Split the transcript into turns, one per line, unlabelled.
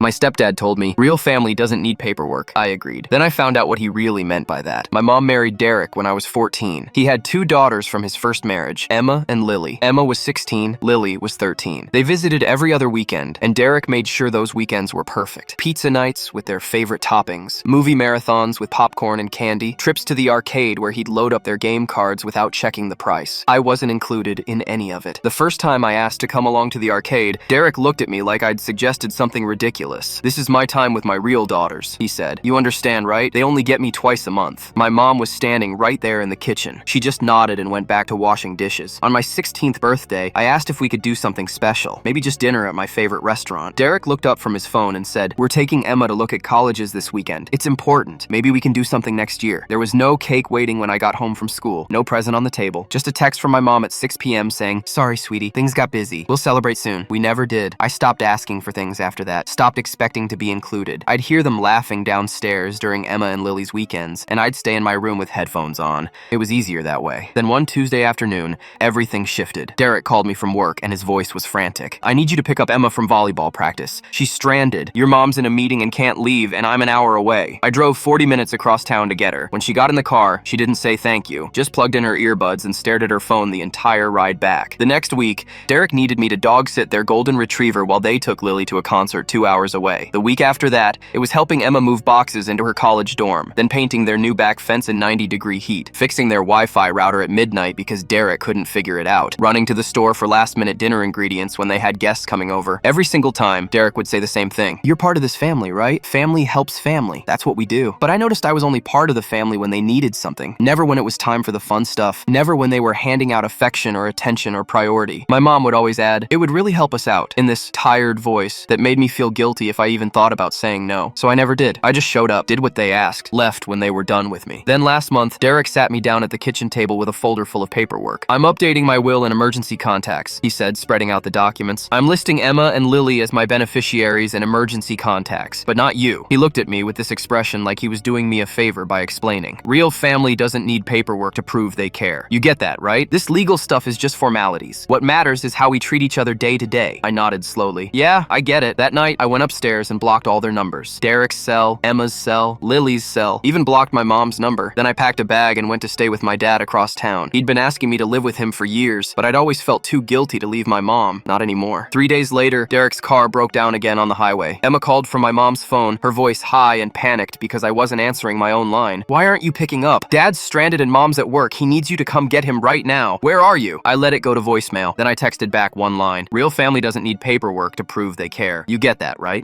My stepdad told me, real family doesn't need paperwork. I agreed. Then I found out what he really meant by that. My mom married Derek when I was 14. He had 2 daughters from his first marriage, Emma and Lily. Emma was 16, Lily was 13. They visited every other weekend, and Derek made sure those weekends were perfect. Pizza nights with their favorite toppings, movie marathons with popcorn and candy, trips to the arcade where he'd load up their game cards without checking the price. I wasn't included in any of it. The first time I asked to come along to the arcade, Derek looked at me like I'd suggested something ridiculous. This is my time with my real daughters, he said. You understand, right? They only get me twice a month. My mom was standing right there in the kitchen. She just nodded and went back to washing dishes. On my 16th birthday, I asked if we could do something special, maybe just dinner at my favorite restaurant. Derek looked up from his phone and said, "We're taking Emma to look at colleges this weekend. It's important. Maybe we can do something next year." There was no cake waiting when I got home from school, no present on the table, just a text from my mom at 6 p.m. saying, "Sorry, sweetie, things got busy. We'll celebrate soon." We never did. I stopped asking for things after that, stopped expecting to be included. I'd hear them laughing downstairs during Emma and Lily's weekends, and I'd stay in my room with headphones on. It was easier that way. Then one Tuesday afternoon, everything shifted. Derek called me from work, and his voice was frantic. "I need you to pick up Emma from volleyball practice. She's stranded. Your mom's in a meeting and can't leave, and I'm an hour away." I drove 40 minutes across town to get her. When she got in the car, she didn't say thank you, just plugged in her earbuds and stared at her phone the entire ride back. The next week, Derek needed me to dog sit their golden retriever while they took Lily to a concert 2 hours away. The week after that, it was helping Emma move boxes into her college dorm, then painting their new back fence in 90-degree heat, fixing their Wi-Fi router at midnight because Derek couldn't figure it out, running to the store for last-minute dinner ingredients when they had guests coming over. Every single time, Derek would say the same thing. "You're part of this family, right? Family helps family. That's what we do." But I noticed I was only part of the family when they needed something, never when it was time for the fun stuff, never when they were handing out affection or attention or priority. My mom would always add, "It would really help us out," in this tired voice that made me feel guilty if I even thought about saying no. So I never did. I just showed up, did what they asked, left when they were done with me. Then last month, Derek sat me down at the kitchen table with a folder full of paperwork. "I'm updating my will and emergency contacts," he said, spreading out the documents. "I'm listing Emma and Lily as my beneficiaries and emergency contacts, but not you." He looked at me with this expression like he was doing me a favor by explaining. "Real family doesn't need paperwork to prove they care. You get that, right? This legal stuff is just formalities. What matters is how we treat each other day to day." I nodded slowly. "Yeah, I get it." That night, I went upstairs and blocked all their numbers. Derek's cell, Emma's cell, Lily's cell, even blocked my mom's number. Then I packed a bag and went to stay with my dad across town. He'd been asking me to live with him for years, but I'd always felt too guilty to leave my mom. Not anymore. 3 days later, Derek's car broke down again on the highway. Emma called from my mom's phone, her voice high and panicked because I wasn't answering my own line. "Why aren't you picking up? Dad's stranded and mom's at work. He needs you to come get him right now. Where are you?" I let it go to voicemail. Then I texted back one line. "Real family doesn't need paperwork to prove they care. You get that, right?"